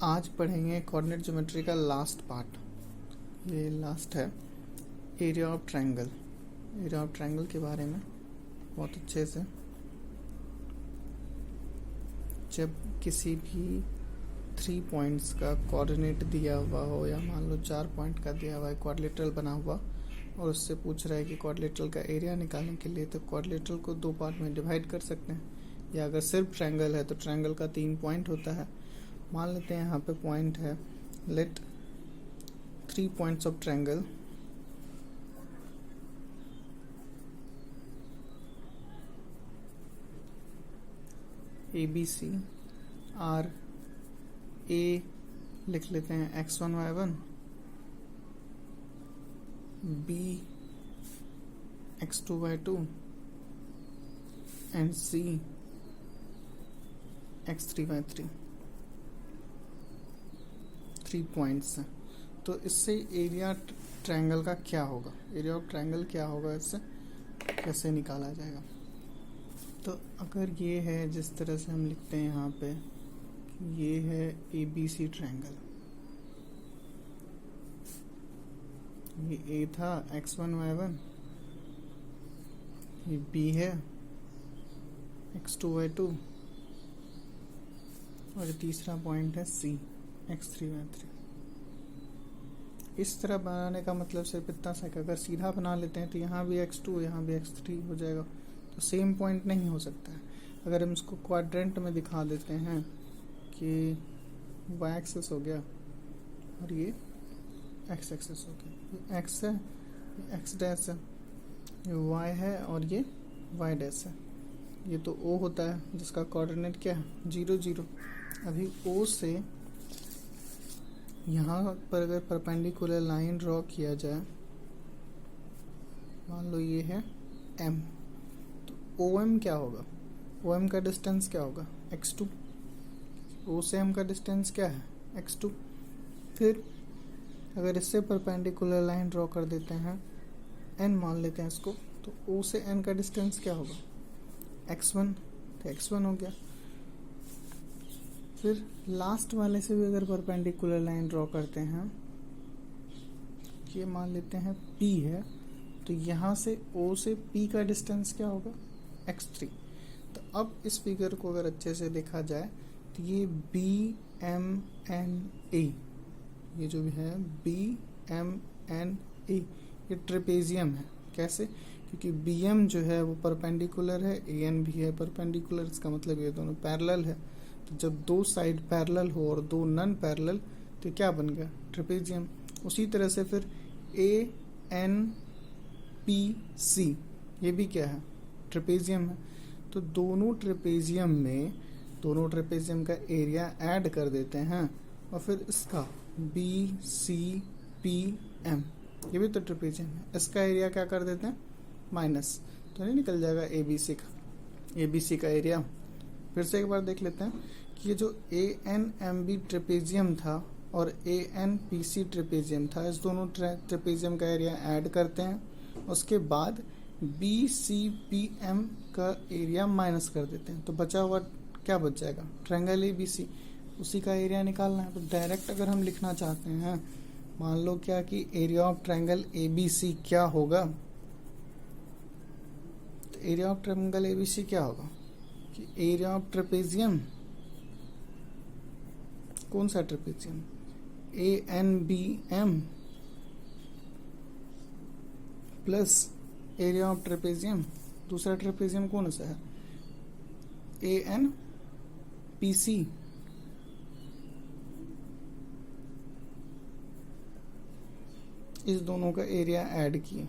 आज पढ़ेंगे coordinate geometry का लास्ट पार्ट। ये लास्ट है area of triangle. Area of triangle के बारे में बहुत अच्छे से। जब किसी भी 3 पॉइंट्स का कोऑर्डिनेट दिया हुआ हो या मान लो 4 पॉइंट का दिया हुआ है, क्वाड्रिलेटरल बना हुआ, और उससे पूछ रहा है कि क्वाड्रिलेटरल का एरिया निकालने के लिए, तो क्वाड्रिलेटरल को 2 पार्ट में डिवाइड कर सकते हैं। या अगर सिर्फ ट्रायंगल है तो ट्रायंगल का 3 पॉइंट होता है। मान लेते हैं यहाँ पे पॉइंट है, let 3 points of triangle ABC are A लिख लेते हैं x1 y1, B x2 y2 and C x3 y3। 3 points हैं। तो इससे एरिया ट्रायंगल का क्या होगा, एरिया ऑफ ट्रायंगल क्या होगा, इससे कैसे निकाला जाएगा। तो अगर ये है, जिस तरह से हम लिखते हैं यहाँ पे, ये है ABC ट्रायंगल, ये A था x1 y1, ये B है x2 y2, और ये तीसरा पॉइंट है C x3 y3। इस तरह बनाने का मतलब सिर्फ इतना सा, अगर सीधा बना लेते हैं तो यहाँ भी x2 यहाँ भी x3 हो जाएगा, तो सेम पॉइंट नहीं हो सकता है। अगर हम इसको क्वाड्रेंट में दिखा देते हैं कि y एक्सिस हो गया और ये x एक्सिस हो गया, ये x है, ये x डैश है, ये y है और ये y डैश है। ये तो O होता है जिसका कोऑर्डिनेट क्या है 0 0। अभी O से यहाँ पर अगर परपेंडिकुलर लाइन ड्रॉ किया जाए, मान लो ये है M, तो OM क्या होगा, OM का डिस्टेंस क्या होगा x2, O से M का डिस्टेंस क्या है x2। फिर अगर इससे परपेंडिकुलर लाइन ड्रॉ कर देते हैं, N मान लेते हैं इसको, तो O से N का डिस्टेंस क्या होगा x1, तो x1 हो गया। फिर लास्ट वाले से भी अगर परपेंडिकुलर लाइन ड्रॉ करते हैं, ये मान लेते हैं P है, तो यहाँ से O से P का डिस्टेंस क्या होगा x3। तो अब इस फिगर को अगर अच्छे से देखा जाए तो ये BMNA, ये जो भी है BMNA, ये ट्रेपेजियम है। कैसे? क्योंकि BM जो है वो परपेंडिकुलर है, AN भी है परपेंडिकुलर, इसका मतलब ये दोनों पैरेलल है। तो जब 2 साइड पैरेलल हो और 2 नॉन पैरेलल, तो क्या बन गया ट्रेपेजियम। उसी तरह से फिर ANPC, ये भी क्या है ट्रेपेजियम है। तो दोनों ट्रेपेजियम का एरिया ऐड कर देते हैं, और फिर इसका BCPM, ये भी तो ट्रेपेजियम है, इसका एरिया क्या कर देते हैं माइनस, तो नहीं निकल जाएगा ABC का एरिया। फिर से एक बार देख लेते हैं कि ये जो ANMB ट्रेपेजियम था और ANPC ट्रेपेजियम था, इस दोनों ट्रेपेजियम का एरिया ऐड करते हैं, उसके बाद BCPM का एरिया माइनस कर देते हैं, तो बचा हुआ क्या बच जाएगा ट्रायंगल ABC, उसी का एरिया निकालना है। तो डायरेक्ट अगर हम लिखना चाहते हैं, मान लो क्या कि एरिया ऑफ ट्रायंगल ABC क्या होगा, तो एरिया ऑफ ट्रायंगल ABC क्या होगा कि एरिया ऑफ ट्रेपेजियम, कौन सा trapezium ANBM plus area of trapezium, दूसरा ट्रेपेजियम कौन सा है ANPC, इस दोनों का एरिया ऐड किए।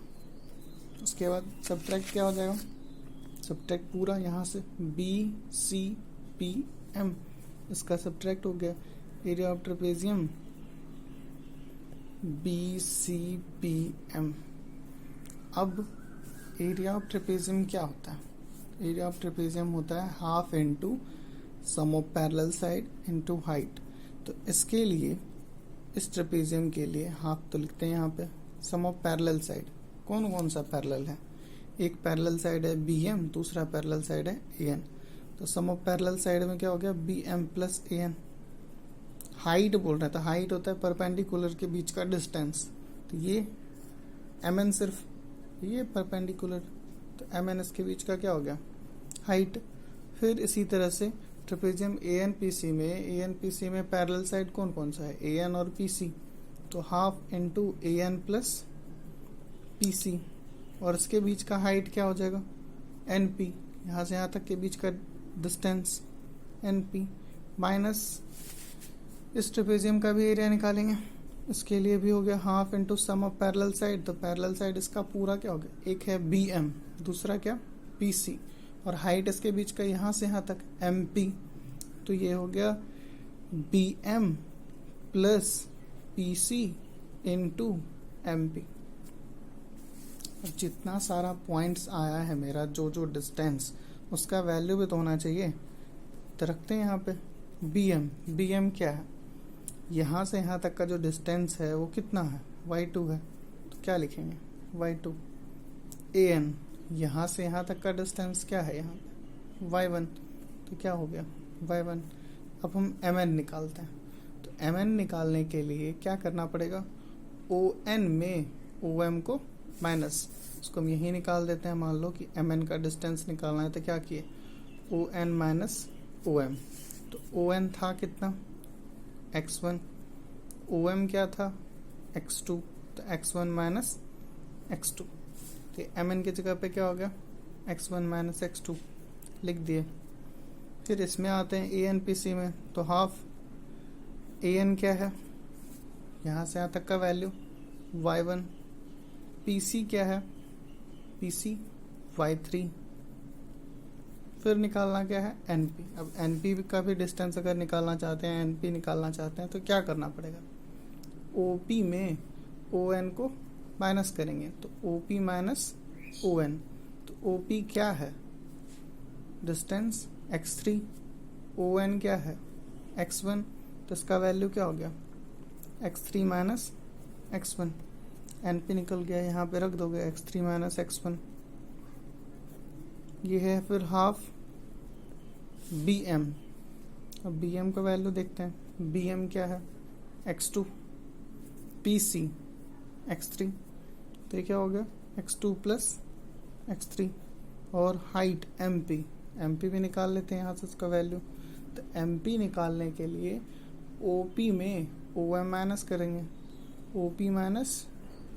उसके बाद सब्ट्रैक्ट क्या हो जाएगा, सब्ट्रैक्ट पूरा यहाँ से BCPM, इसका सब्ट्रैक्ट हो गया एरिया ऑफ ट्रेपेजियम BCPM। अब एरिया ऑफ ट्रेपेजियम क्या होता है, एरिया ऑफ ट्रेपेजियम होता है half into sum of parallel side into height. तो इसके लिए, इस ट्रेपेजियम के लिए हाफ तो लिखते हैं यहाँ पे, सम ऑफ पैरेलल साइड, कौन कौन सा पैरेलल है, एक पैरेलल साइड है BM, दूसरा पैरेलल साइड है AN। तो सम ऑफ पैरेलल साइड में क्या हो गया BM प्लस AN। हाइट बोल रहा था, हाइट होता है परपेंडिकुलर के बीच का डिस्टेंस, तो ये mn सिर्फ ये परपेंडिकुलर, तो mn इसके बीच का क्या हो गया, हाइट। फिर इसी तरह से ट्रेपेजियम ANPC में पैरेलल साइड कौन कौन सा है, AN और PC, तो half into AN plus PC, और इसके बीच का हाइट क्या हो जाएगा, NP, यहाँ से यहाँ तक के बीच का डिस्टेंस NP, माइनस इस ट्रेपेजियम का भी एरिया निकालेंगे, इसके लिए भी हो गया half into sum of parallel side, तो पैरेलल साइड इसका पूरा क्या हो गया, एक है BM, दूसरा क्या PC, और हाइट इसके बीच का यहाँ से यहाँ तक MP, तो ये हो गया BM plus PC into MP। अब जितना सारा पॉइंट्स आया है मेरा, जो जो डिस्टेंस, उसका वैल्यू भी तो होना चाहिए, तो रखते हैं यहाँ पे BM क्या है, यहाँ से यहाँ तक का जो डिस्टेंस है वो कितना है, y2 है, तो क्या लिखेंगे y2। AN यहाँ से यहाँ तक का डिस्टेंस क्या है, यहाँ पे y1, तो क्या हो गया y1। अब हम MN निकालते हैं, तो MN निकालने के लिए क्या करना पड़ेगा, ON में OM को माइनस, उसको हम यही निकाल देते हैं। मान लो कि MN का डिस्टेंस निकालना है, तो क्या किए, ON माइनस OM, तो ON था कितना x1, OM क्या था x2, तो x1 माइनस x2, तो MN की जगह पे क्या हो गया x1 माइनस x2 लिख दिए। फिर इसमें आते हैं ANPC में, तो हाफ AN क्या है, यहाँ से यहाँ तक का वैल्यू y1, PC क्या है, PC y3, फिर निकालना क्या है NP। अब NP का भी डिस्टेंस अगर निकालना चाहते हैं, NP निकालना चाहते हैं, तो क्या करना पड़ेगा, OP में ON को माइनस करेंगे, तो OP माइनस ON, तो OP क्या है डिस्टेंस x3, ON क्या है x1, तो इसका वैल्यू क्या हो गया x3 माइनस x1, NP निकल गया, यहाँ पे रख दोगे x3 माइनस x1, ये है फिर हाफ BM। अब BM का वैल्यू देखते हैं, BM क्या है x2, PC x3, तो ये क्या हो गया x2 प्लस x3, और हाइट MP भी निकाल लेते हैं यहाँ से उसका वैल्यू, तो MP निकालने के लिए OP में OM माइनस करेंगे, OP माइनस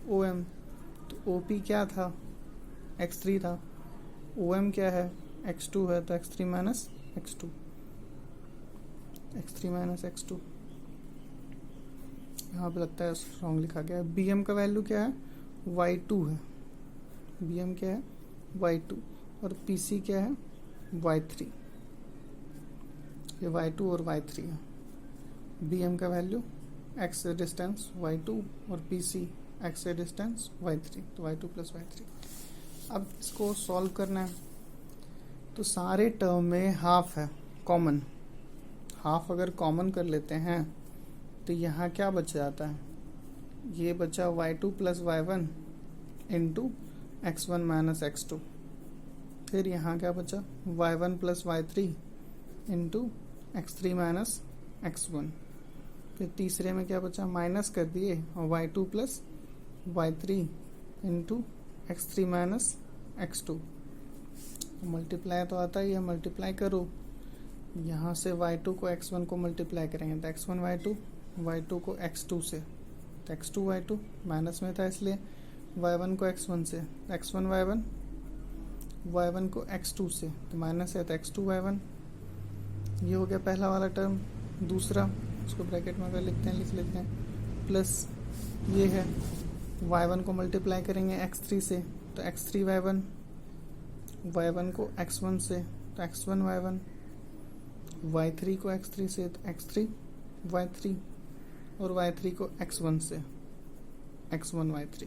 OM, तो OP क्या था x3 था, OM क्या है x2 है, तो x3 minus x2, x3 minus x2, यहाँ पे लगता है रॉन्ग लिखा गया है। BM का वैल्यू क्या है y2 है, BM क्या है y2, और PC क्या है y3, ये y2 और y3 है। BM का वैल्यू x से डिस्टेंस y2 और PC x से डिस्टेंस y3, तो y2 प्लस y3। अब इसको सॉल्व करना है, तो सारे टर्म में हाफ है कॉमन, हाफ अगर कॉमन कर लेते हैं तो यहाँ क्या बच जाता है, ये बचा y2 plus y1 into x1 minus x2, फिर यहाँ क्या बचा y1 plus y3 into x3 minus x1, फिर तीसरे में क्या बचा माइनस कर दिए, और y2 plus y3 into x3 minus x2, multiply तो आता ही है, मल्टीप्लाई करो, यहाँ से y2 को x1 को मल्टीप्लाई करेंगे, तो x1 y2 को x2 से, तो x2 y2 माइनस में था इसलिए, y1 को x1 से, x1 y1 को x2 से, तो माइनस है, तो x2 y1, ये हो गया पहला वाला टर्म। दूसरा उसको ब्रैकेट में अगर लिखते हैं लिख लेते हैं, प्लस ये है y1 को मल्टीप्लाई करेंगे x3 से, तो x3 y1 को x1 से, तो x1 y1, y3 को x3 से, तो x3 y3, और y3 को x1 से, x1 y3,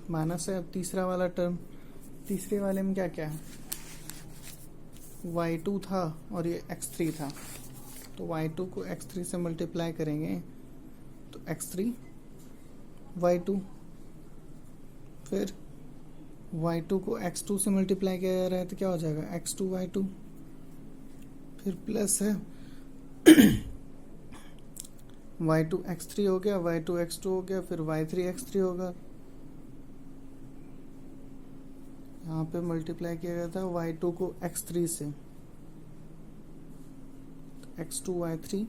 माइनस है। अब तीसरा वाला टर्म, तीसरे वाले में क्या क्या है, y2 था और ये x3 था, तो y2 को x3 से मल्टीप्लाई करेंगे, तो x3 y2, फिर y2 को x2 से मल्टीप्लाई किया जा रहा है, तो क्या हो जाएगा x2 y2, फिर प्लस है y2 x3 हो गया, y2 x2 हो गया, फिर y3 x3 होगा। यहाँ पे मल्टीप्लाई किया गया था y2 को x3 से, x2 y3,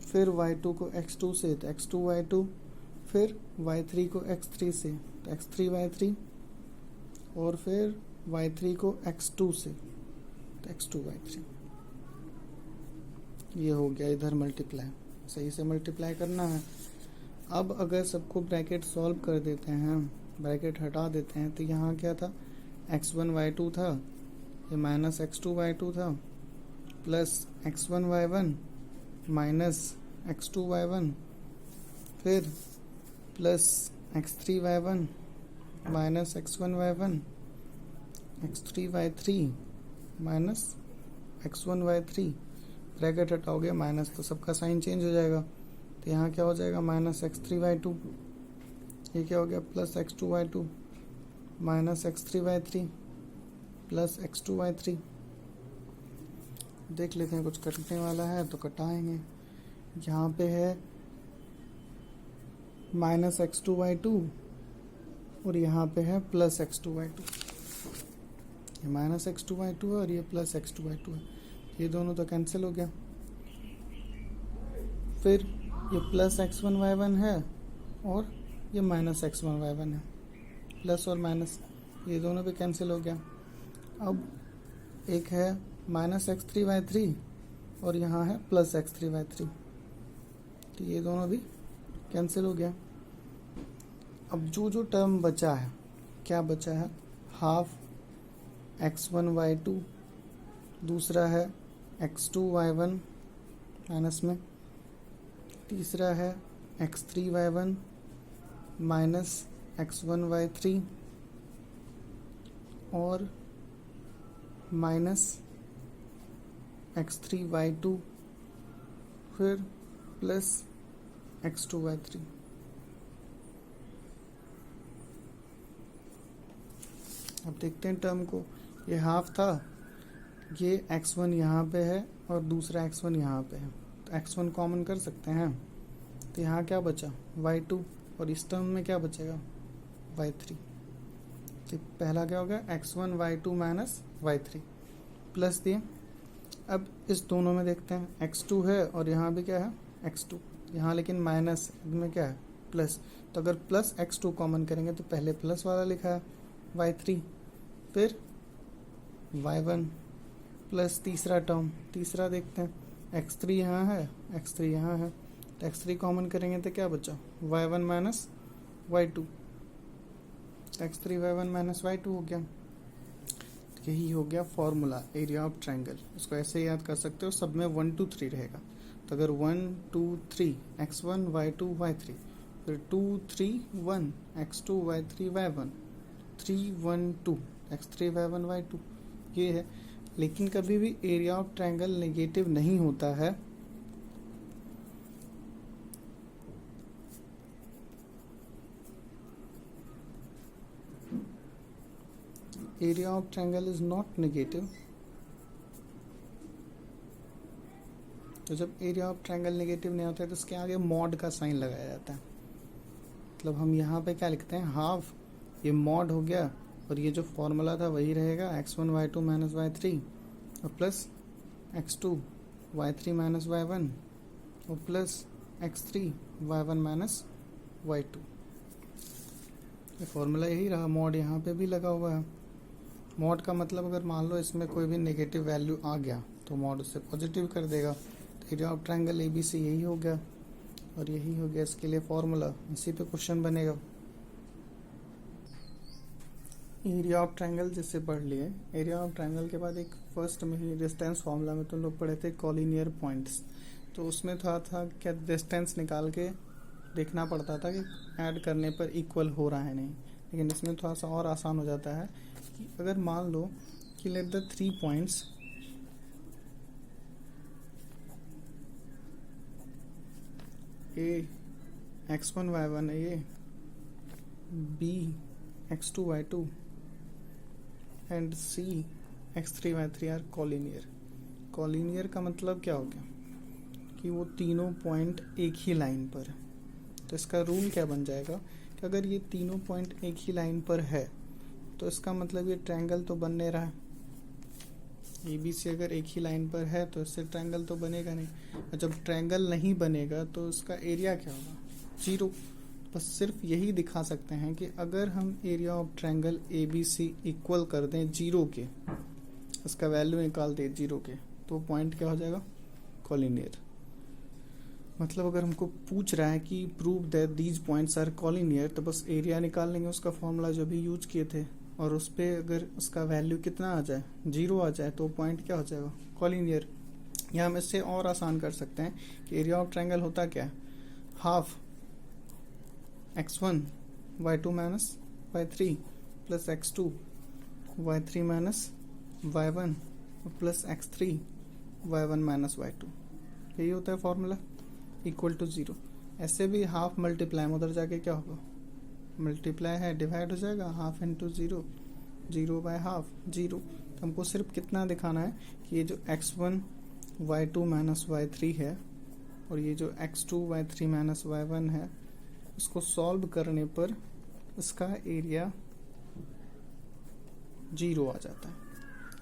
फिर y2 को x2 से तो x2 y2, फिर y3 को x3 से तो x3 y3, और फिर y3 को x2 से तो x2 y3। ये हो गया इधर मल्टीप्लाई, सही से मल्टीप्लाई करना है। अब अगर सबको ब्रैकेट सॉल्व कर देते हैं, ब्रैकेट हटा देते हैं, तो यहाँ क्या था, x1 y2 था, ये माइनस x2 y2 था, plus x1 y1 minus x2 y1, फिर plus x3 y1 minus x1 y1, x3 y3 minus x1 y3, bracket हटाओगे माइनस तो सबका साइन चेंज हो जाएगा, तो यहाँ क्या हो जाएगा, माइनस x3 y2, ये क्या हो गया, plus x2 y2 minus x3 y3 plus x2 y3। देख लेते हैं कुछ कटने वाला है तो कटाएंगे। यहाँ पे है माइनस x2 y2 और यहाँ पे है प्लस x2 y2, ये माइनस x2 y2 है और ये प्लस x2 y2 है, ये दोनों तो कैंसिल हो गया। फिर ये प्लस x1 y1 है और ये माइनस x1 y1 है, प्लस और माइनस ये दोनों भी कैंसिल हो गया। अब एक है माइनस x3 y3 और यहाँ है प्लस x3 y3, तो ये दोनों भी कैंसिल हो गया। अब जो टर्म बचा है, क्या बचा है, हाफ x1 y2, दूसरा है x2 y1 माइनस में, तीसरा है x3 y1 minus x1 y3 और माइनस x3 y2, फिर प्लस x2 y3। अब देखते हैं टर्म को, ये हाफ था, ये x1 यहाँ पे है और दूसरा x1 यहाँ पे है, तो x1 कॉमन कर सकते हैं, तो यहाँ क्या बचा, y2, और इस टर्म में क्या बचेगा, y3। तो पहला क्या हो गया, x1 y2 minus y3 plus दिए। अब इस दोनों में देखते हैं, x2 है और यहाँ भी क्या है, x2, यहाँ लेकिन माइनस में क्या है, प्लस, तो अगर प्लस x2 कॉमन करेंगे तो पहले प्लस वाला लिखा है y3, फिर y1 प्लस तीसरा टर्म, तीसरा देखते हैं, x3 यहाँ है, x3 यहाँ है, तो x3 कॉमन करेंगे तो क्या बचा, y1 minus y2, x3 y1 minus y2 हो गया। यही हो गया फॉर्मूला एरिया ऑफ ट्रायंगल। इसको ऐसे याद कर सकते हो, सब में 1 2 3 रहेगा, तो अगर 1 2 3 x1 y2 y3, फिर 2 3 1 x2 y3 y1, 3 1 2 x3 y1 y2, ये है। लेकिन कभी भी एरिया ऑफ ट्रायंगल नेगेटिव नहीं होता है, area of triangle is not negative. तो जब एरिया ऑफ ट्रायंगल नेगेटिव नहीं होता है तो इसके आगे मॉड का साइन लगाया जाता है। मतलब हम यहाँ पे क्या लिखते हैं, हाफ, ये मॉड हो गया, और ये जो फॉर्मूला था वही रहेगा, x1 y2 माइनस y3 और plus x2 y3 minus y1 और plus x3 y1 minus y2। ये फॉर्मूला यही रहा, मॉड यहाँ पे भी लगा हुआ है। मॉड का मतलब अगर मान लो इसमें कोई भी नेगेटिव वैल्यू आ गया तो मॉड उससे पॉजिटिव कर देगा। तो एरिया ऑफ ट्रायंगल ABC यही हो गया, और यही हो गया इसके लिए फॉर्मूला, इसी पे क्वेश्चन बनेगा। एरिया ऑफ ट्रायंगल जिससे पढ़ लिए, एरिया ऑफ ट्रायंगल के बाद एक फर्स्ट में ही डिस्टेंस फॉर्मूला में तुम लोग पढ़े थे कॉलिनियर पॉइंट्स, तो उसमें था क्या डिस्टेंस निकाल के देखना पड़ता था कि ऐड करने पर इक्वल हो रहा है नहीं। लेकिन इसमें थोड़ा सा और आसान हो जाता है कि अगर मान लो कि let the 3 points A x1 y1 है, ये B x2 y2 and C x3 y3 are collinear. Collinear का मतलब क्या हो गया कि वो तीनों पॉइंट एक ही लाइन पर है। तो इसका रूल क्या बन जाएगा कि अगर ये तीनों पॉइंट एक ही लाइन पर है तो इसका मतलब ये ट्रायंगल तो बन नहीं रहा है। ABC अगर एक ही लाइन पर है तो इससे ट्रायंगल तो बनेगा नहीं, और जब ट्रायंगल नहीं बनेगा तो इसका एरिया क्या होगा, 0। बस सिर्फ यही दिखा सकते हैं कि अगर हम area of triangle ABC equal कर दें 0 के, इसका वैल्यू निकाल दें 0 के, तो पॉइंट क्या हो जाएगा, कॉलिनियर। मतलब अगर हमको पूछ रहा है कि prove that these points are collinear, तो बस एरिया निकाल लेंगे, उसका फॉर्मूला जो भी यूज किए थे, और उस पर अगर उसका वैल्यू कितना आ जाए, 0 आ जाए, तो पॉइंट क्या हो जाएगा, कॉलिनियर। या हम इससे और आसान कर सकते हैं कि एरिया ऑफ ट्रायंगल होता क्या है, half x1 y2 minus y3 plus x2 y3 minus y1 plus x3 y1 minus y2। यही होता है फॉर्मूला, इक्वल टू 0। ऐसे भी हाफ मल्टीप्लाई में उधर जाके क्या होगा, मल्टीप्लाई है, डिवाइड हो जाएगा, हाफ इंटू 0, 0 बाय हाफ 0। तो हमको सिर्फ कितना दिखाना है कि ये जो x1 y2 माइनस y3 है और ये जो x2 y3 माइनस y1 है, इसको सॉल्व करने पर इसका एरिया 0 आ जाता है।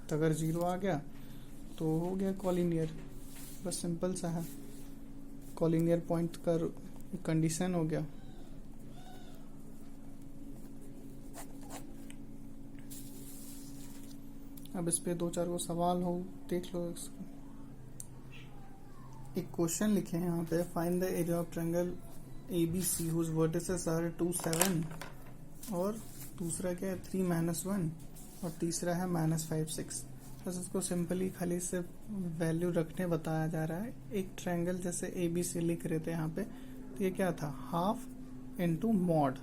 तो अगर 0 आ गया तो हो गया कॉलिनियर। बस सिंपल सा है, कॉलिनियर पॉइंट का कंडीशन हो गया। अब इस पे 2-4 को सवाल हो, देख लो इसको। एक क्वेश्चन लिखे हैं यहाँ पे, find the area of triangle ABC whose vertices are 2, 7, और दूसरा क्या है 3, -1, और तीसरा है -5, 6। बस इसको सिंपली खाली से वैल्यू रखने बताया जा रहा है। एक ट्रायंगल जैसे ABC लिख रहे थे यहाँ पे, तो ये क्या था, हाफ इंटू मॉड,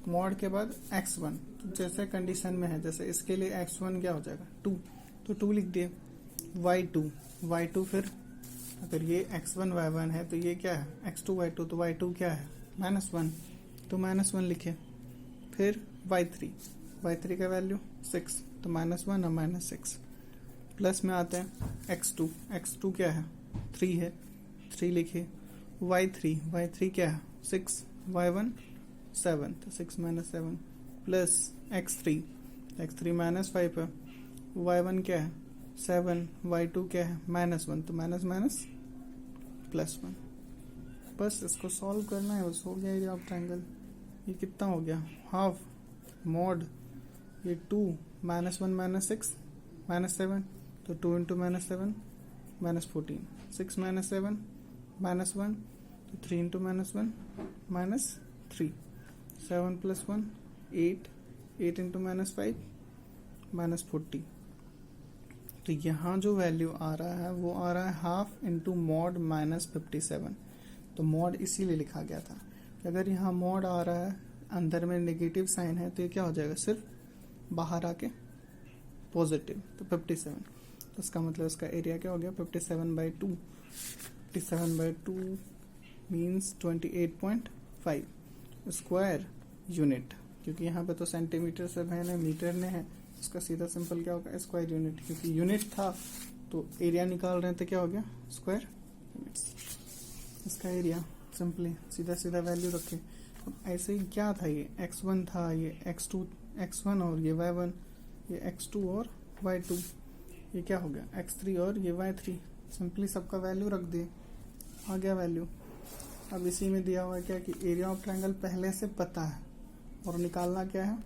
मॉड के बाद x1, तो जैसे कंडीशन में है, जैसे इसके लिए x1 क्या हो जाएगा 2, तो 2 लिख दिए, y2 फिर अगर ये x1 y1 है तो ये क्या है x2 y2, तो y2 क्या है -1, तो -1 लिखे। फिर y3 का वैल्यू 6, तो -1 और -6। प्लस में आते हैं x2 क्या है 3 है, 3 लिखे। y3 क्या है 6, y1 7, तो 6 - 7, प्लस x3 -5 है, y1 क्या है 7, y2 क्या है -1, तो माइनस +1। बस इसको सॉल्व करना है, बस हो गया एरिया ऑफ ट्रायंगल। ये कितना हो गया, हाफ मॉड, ये 2 -1 -6 -7, तो 2 इंटू -7 -14, 6 - 7 -1, तो 3 इंटू -1 -3, 7 + 1 8, 8 इंटू -5 -40। तो यहाँ जो वैल्यू आ रहा है वो आ रहा है हाफ इंटू मॉड -57। तो मॉड इसीलिए लिखा गया था कि अगर यहाँ मॉड आ रहा है, अंदर में नेगेटिव साइन है, तो ये क्या हो जाएगा, सिर्फ बाहर आके पॉजिटिव, तो 57। तो इसका मतलब इसका एरिया क्या हो गया, 57/2। 57/2 मीन्स 28.5 स्क्वायर यूनिट, क्योंकि यहाँ पे तो सेंटीमीटर से है, मीटर में है, इसका सीधा सिंपल क्या होगा, स्क्वायर यूनिट, क्योंकि यूनिट था तो एरिया निकाल रहे थे, क्या हो गया, स्क्वायर यूनिट्स। इसका एरिया सिंपली सीधा वैल्यू रखे। अब ऐसे ही क्या था, ये x1 था, ये x1 और ये y1, ये x2 और y2, ये क्या हो गया x3 और ये y3। सिंपली सबका वैल्यू रख दिए, आ गया वैल्यू। अब इसी में दिया हुआ है क्या कि एरिया ऑफ ट्रायंगल पहले से पता है और निकालना क्या है,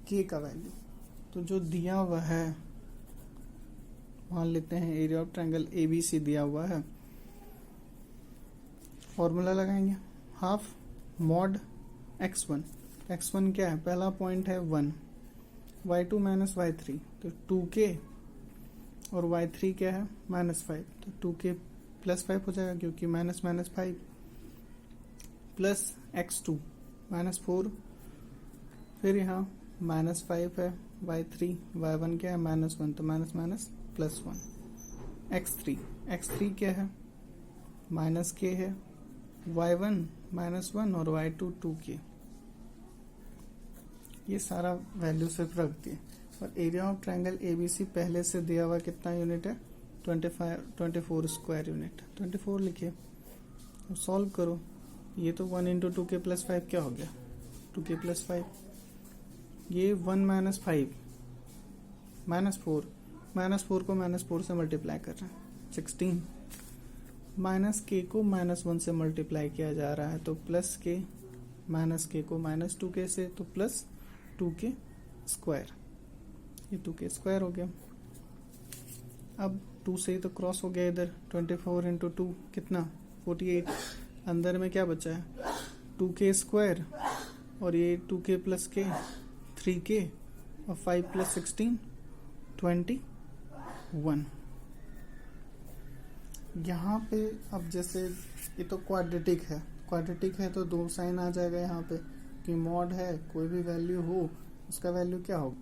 k का वैल्यू। तो जो दिया हुआ है, मान लेते हैं एरिया ऑफ ट्रायंगल ABC दिया हुआ है, फॉर्मूला लगाएंगे, हाफ मॉड x1 क्या है, पहला पॉइंट है 1, y2 माइनस y3, तो 2k, और y3 क्या है -5, तो 2k + 5 हो जाएगा, क्योंकि -5, प्लस x2 -4, फिर यहाँ -5 है, y3 y1 क्या है -1, तो +1, x3 क्या है -k है, y1 -1 और y2 2k। ये सारा वैल्यू सिर्फ रख दिए। और एरिया ऑफ ट्रायंगल ABC पहले से दिया हुआ कितना यूनिट है, 24 स्क्वायर यूनिट, 24 लिखिए। अब सॉल्व करो, ये तो 1 इंटू 2k प्लस 5 क्या हो गया 2k प्लस 5, ये 1 माइनस 5 -4 को -4 से मल्टीप्लाई कर रहे हैं 16, माइनस k को -1 से मल्टीप्लाई किया जा रहा है तो प्लस k, माइनस k को -2k से तो प्लस 2k स्क्वायर, ये 2k स्क्वायर हो गया। अब 2 से तो क्रॉस हो गया इधर, 24 इंटू 2 कितना 48, अंदर में क्या बचा है 2k स्क्वायर और ये 2k प्लस k 3k और 5 प्लस 16 21। यहाँ पे अब जैसे ये तो क्वाड्रेटिक है तो दो साइन आ जाएगा यहाँ पे कि मॉड है, कोई भी वैल्यू हो उसका वैल्यू क्या होगा।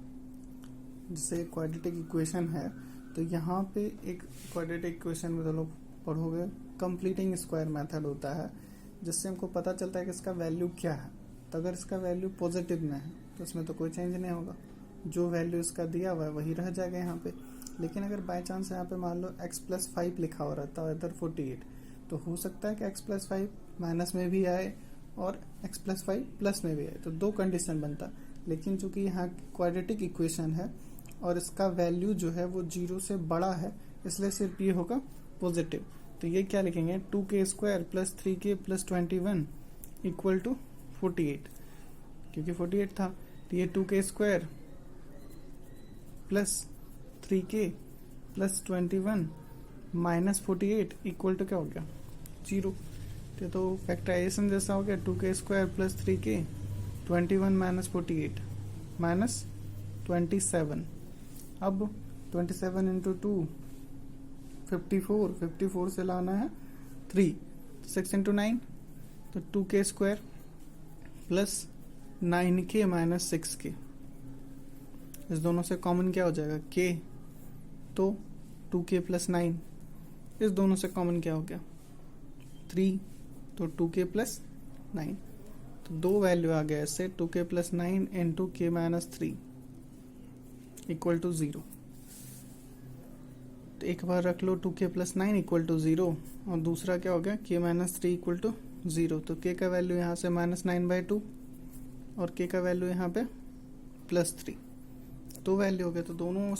जैसे क्वाड्रेटिक इक्वेशन है तो यहाँ पे एक क्वाड्रेटिक इक्वेशन में तो लोग पढ़ोगे कंप्लीटिंग स्क्वायर मेथड होता है, जिससे हमको पता चलता है कि इसका वैल्यू क्या है। तो अगर इसका वैल्यू पॉजिटिव में है तो इसमें तो कोई चेंज नहीं होगा, जो वैल्यू इसका दिया हुआ है वही रह जाएगा यहाँ पे। लेकिन अगर बाय चांस यहाँ पे मान लो x प्लस 5 लिखा हो रहता है इधर 48, तो हो सकता है कि x प्लस 5 माइनस में भी आए और x प्लस 5 प्लस में भी आए, तो दो कंडीशन बनता। लेकिन चूंकि यहाँ क्वाड्रेटिक इक्वेशन है और इसका वैल्यू जो है वो 0 से बड़ा है, इसलिए सिर्फ ये होगा पॉजिटिव। तो ये क्या लिखेंगे 2k square plus 3k plus 21 equal to 48, क्योंकि 48 था तो ये 2k square plus 3k plus 21 minus 48 equal to क्या हो गया 0। तो फैक्टराइजेशन जैसा हो गया 2k square plus 3k 21 minus 48 minus 27। अब 27 इंटू 2 54 से लाना है 3, 6 इंटू 9 तो 2k square plus 9k minus 6k, इस दोनों से कॉमन क्या हो जाएगा k, तो 2k प्लस 9, इस दोनों से कॉमन क्या हो गया 3, तो 2k प्लस 9, तो दो वैल्यू आ गया इससे 2k plus 9 into k minus 3 equal to 0। तो एक बार रख लो 2k प्लस 9 इक्वल टू 0 और दूसरा क्या हो गया k माइनस 3 इक्वल टू 0। तो k का वैल्यू यहाँ से -9/2 और k का वैल्यू यहाँ पे +3, दो वैल्यू हो गए। तो दोनों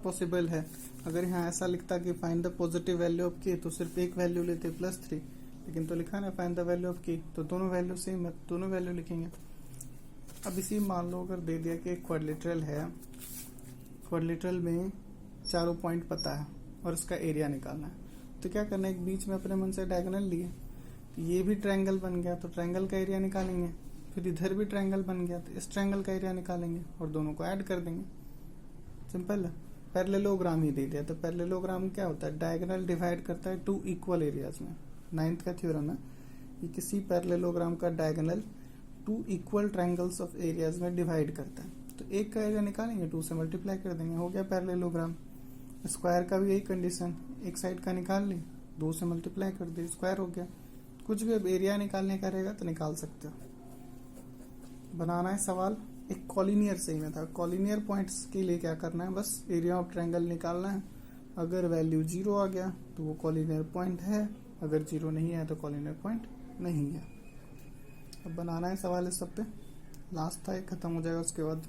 पॉसिबल है। अगर यहाँ ऐसा लिखता कि find the positive value of k तो सिर्फ एक वैल्यू लेते +3, लेकिन तो लिखा ना find the value of k, तो दोनों वैल्यू सेम है, दोनों वैल्यू लिखेंगे। अब इसी मान लो अगर दे दिया कि क्वाड्रिलेटरल है, क्वाड्रिलेटरल में चारों पॉइंट पता है और इसका एरिया निकालना है, तो क्या करना है एक बीच में अपने मन से डायगोनल लिए, ये भी ट्रायंगल बन गया तो ट्रायंगल का एरिया निकालेंगे, फिर इधर भी ट्रायंगल बन गया तो इस ट्रायंगल का एरिया निकालेंगे और दोनों को ऐड कर देंगे। सिंपल है। पैरेललोग्राम ही दे दिया तो पैरेललोग्राम क्या होता है डायगोनल डिवाइड करता है टू इक्वल एरियाज में। 9th का थ्योरम है कि किसी पैरेललोग्राम का diagonal two equal triangles of areas में डिवाइड करता है। तो एक का एरिया निकालेंगे 2 से मल्टीप्लाई कर देंगे, हो गया पैरेललोग्राम। स्क्वायर का भी यही कंडीशन, एक साइड का निकाल ली 2 से मल्टीप्लाई कर दी स्क्वायर हो गया। कुछ भी अब एरिया निकालने का रहेगा तो निकाल सकते हो। बनाना है सवाल एक कॉलिनियर सही में था, कॉलिनियर पॉइंट्स के लिए क्या करना है बस एरिया ऑफ ट्रायंगल निकालना है। अगर वैल्यू 0 आ गया तो वो कॉलिनियर पॉइंट है, अगर 0 नहीं है तो कॉलिनियर पॉइंट नहीं है। अब बनाना है सवाल इस सब पे, लास्ट था, खत्म हो जाएगा उसके बाद